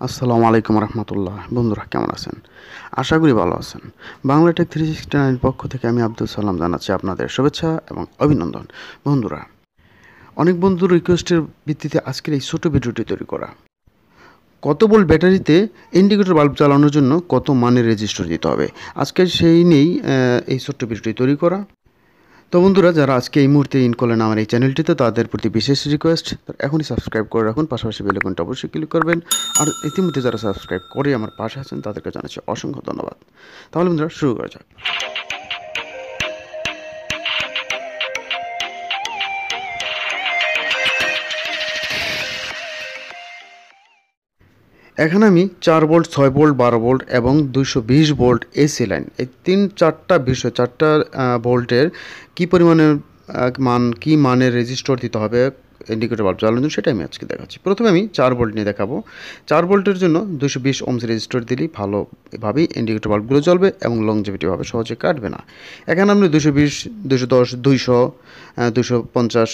আসসালামু আলাইকুম রহমতুল্লাহ। বন্ধুরা কেমন আছেন? আশা করি ভালো আছেন। বাংলা টেক 369 পক্ষ থেকে আমি আব্দুল সালাম জানাচ্ছি আপনাদের শুভেচ্ছা এবং অভিনন্দন। বন্ধুরা, অনেক বন্ধুর রিকোয়েস্টের ভিত্তিতে আজকের এই ছোট ভিডিওটি তৈরি করা। কত ভোল্ট ব্যাটারিতে ইন্ডিকেটর বাল্ব চালানোর জন্য কত মানের রেজিস্টার দিতে হবে, আজকে সেই নিয়েই এই ছোট্ট ভিডিওটি তৈরি করা। তো বন্ধুরা, যারা আজকে এই মুহূর্তে ইন করলেন আমার এই চ্যানেলটিতে, তাদের প্রতি বিশেষ রিকোয়েস্ট, এখনই সাবস্ক্রাইব করে রাখুন, পাশাপাশি বেল আইকনটা অবশ্যই ক্লিক করবেন। আর ইতিমধ্যে যারা সাবস্ক্রাইব করে আমার পাশে আছেন তাদেরকে জানাচ্ছি অসংখ্য ধন্যবাদ। তাহলে বন্ধুরা শুরু করা যাক। এখানে আমি 4 ভোল্ট, 6 ভোল্ট, 12 ভোল্ট এবং 220 ভোল্ট এসি লাইন, এই চারটা বিষয়, চারটা ভোল্টের কী পরিমাণের কী মানের রেজিস্টর দিতে হবে ইন্ডিকেটর বাল্ব জ্বালানোর জন্য, সেটা আমি আজকে দেখাচ্ছি। প্রথমে আমি 4 ভোল্ট নিয়ে দেখাবো। 4 ভোল্টের জন্য 220 ওহমস রেজিস্টর দিলেই ভালোভাবেই ইন্ডিকেটর বাল্বগুলো জ্বলবে এবং লংজিভিটিভাবে সহজে কাটবে না। এখানে আপনি 220, 210, 200, 250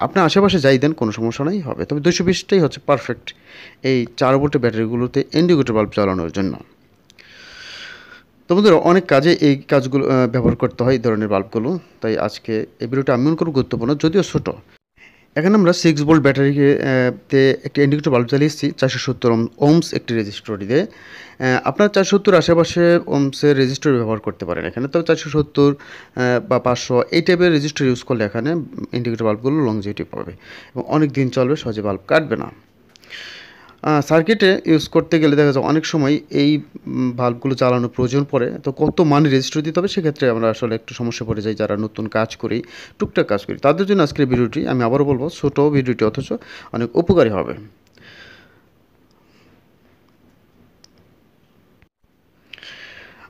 আপনার আশেপাশে যাই দেন, কোনো সমস্যা নাই, হবে। তবে 220টাই হচ্ছে পারফেক্ট এই 4 ভোল্টের ব্যাটারিগুলোতে ইন্ডিকেটর বাল্ব চালানোর জন্য। তো বন্ধুরা, অনেক কাজে এই কাজগুলো ব্যবহার করতে হয় এই ধরনের বাল্বগুলো, তাই আজকে এই ভিডিওটা আমি মনে করব গুরুত্বপূর্ণ, যদিও ছোটো। এখানে আমরা 6 ভোল্ট ব্যাটারিকে তে একটি ইন্ডিকেটর বাল্ব চালিয়েছি 470 ওহমস একটি রেজিস্টর দিয়ে। আপনার 470 আশেপাশে ওহমসের রেজিস্টর ব্যবহার করতে পারেন। এখানে তো 470 বা 500 এই টাইপের রেজিস্টর ইউজ করলে এখানে ইন্ডিকেটর বাল্বগুলো লংজিভিটি পাবে এবং অনেক দিন চলবে, সহজে বাল্ব কাটবে না। সার্কিটে ইউজ করতে গেলে দেখা যায় অনেক সময় এই বাল্বগুলো চালানোর প্রয়োজন পড়ে। তো কত মানের রেজিস্টার দিতে হবে, সেক্ষেত্রে আমরা আসলে একটু সমস্যা পড়ে যাই যারা নতুন কাজ করি, টুকটাক কাজ করি, তাদের জন্য আজকের ভিডিওটি, আমি আবারও বলবো, ছোটো ভিডিওটি অথচ অনেক উপকারী হবে।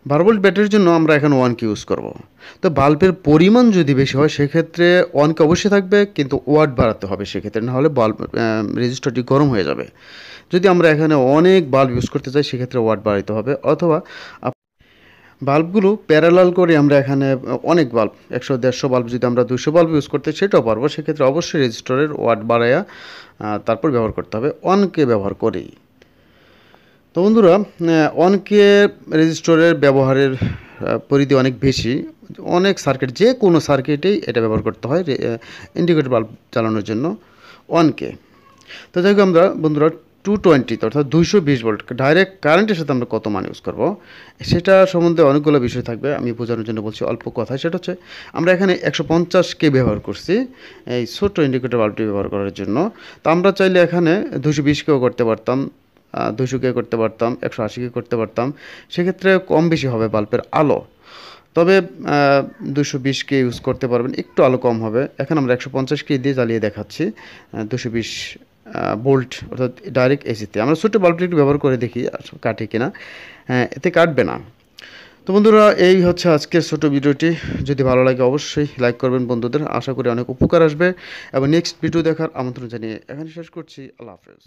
12 ভোল্ট ব্যাটারির জন্য আমরা এখানে 1K ইউজ করব। তো বাল্বের পরিমাণ যদি বেশি হয় সেক্ষেত্রে 1K অবশ্যই থাকবে, কিন্তু ওয়াট বাড়াতে হবে সেক্ষেত্রে, নাহলে বাল্ব রেজিস্টারটি গরম হয়ে যাবে। যদি আমরা এখানে অনেক বাল্ব ইউজ করতে চাই সেক্ষেত্রে ওয়াট বাড়াতে হবে, অথবা বাল্বগুলো প্যারালাল করে আমরা এখানে অনেক বাল্ব, 100-150 বাল্ব যদি আমরা 200 বাল্ব ইউজ করতে সেটাও পারবো। সেক্ষেত্রে অবশ্যই রেজিস্টারের ওয়াট বাড়াইয়া তারপর ব্যবহার করতে হবে, 1K ব্যবহার করেই। তো বন্ধুরা, 1K রেজিস্টরের ব্যবহারের পরিধি অনেক বেশি, অনেক সার্কিট, যে কোনো সার্কিটেই এটা ব্যবহার করতে হয় ইন্ডিকেটর বাল্ব চালানোর জন্য 1K। তো যাই হোক, আমরা বন্ধুরা 220 অর্থাৎ 220 ভোল্ট ডাইরেক্ট কারেন্টের সাথে আমরা কত মান ইউজ করব, সেটা সম্বন্ধে অনেকগুলো বিষয় থাকবে, আমি বোঝানোর জন্য বলছি অল্প কথায়। সেটা হচ্ছে, আমরা এখানে 150K ব্যবহার করছি এই ছোট্ট ইন্ডিকেটর বাল্বটি ব্যবহার করার জন্য। তো আমরা চাইলে এখানে 220Kও করতে পারতাম, 200K করতে পারতাম, 180K করতে পারতাম, সেক্ষেত্রে কম বেশি হবে বাল্বের আলো। তবে 220K ইউজ করতে পারবেন, একটু আলো কম হবে। এখন আমরা 150K দিয়ে জ্বালিয়ে দেখাচ্ছি 220 ভোল্ট অর্থাৎ ডাইরেক্ট এসিতে। আমরা ছোটো বাল্বটি একটু ব্যবহার করে দেখি কাটে কিনা। এতে কাটবে না। তো বন্ধুরা, এই হচ্ছে আজকের ছোটো ভিডিওটি। যদি ভালো লাগে অবশ্যই লাইক করবেন বন্ধুদের, আশা করি অনেক উপকার আসবে। এবং নেক্সট ভিডিও দেখার আমন্ত্রণ জানিয়ে এখানে শেষ করছি। আল্লাহ হাফেজ।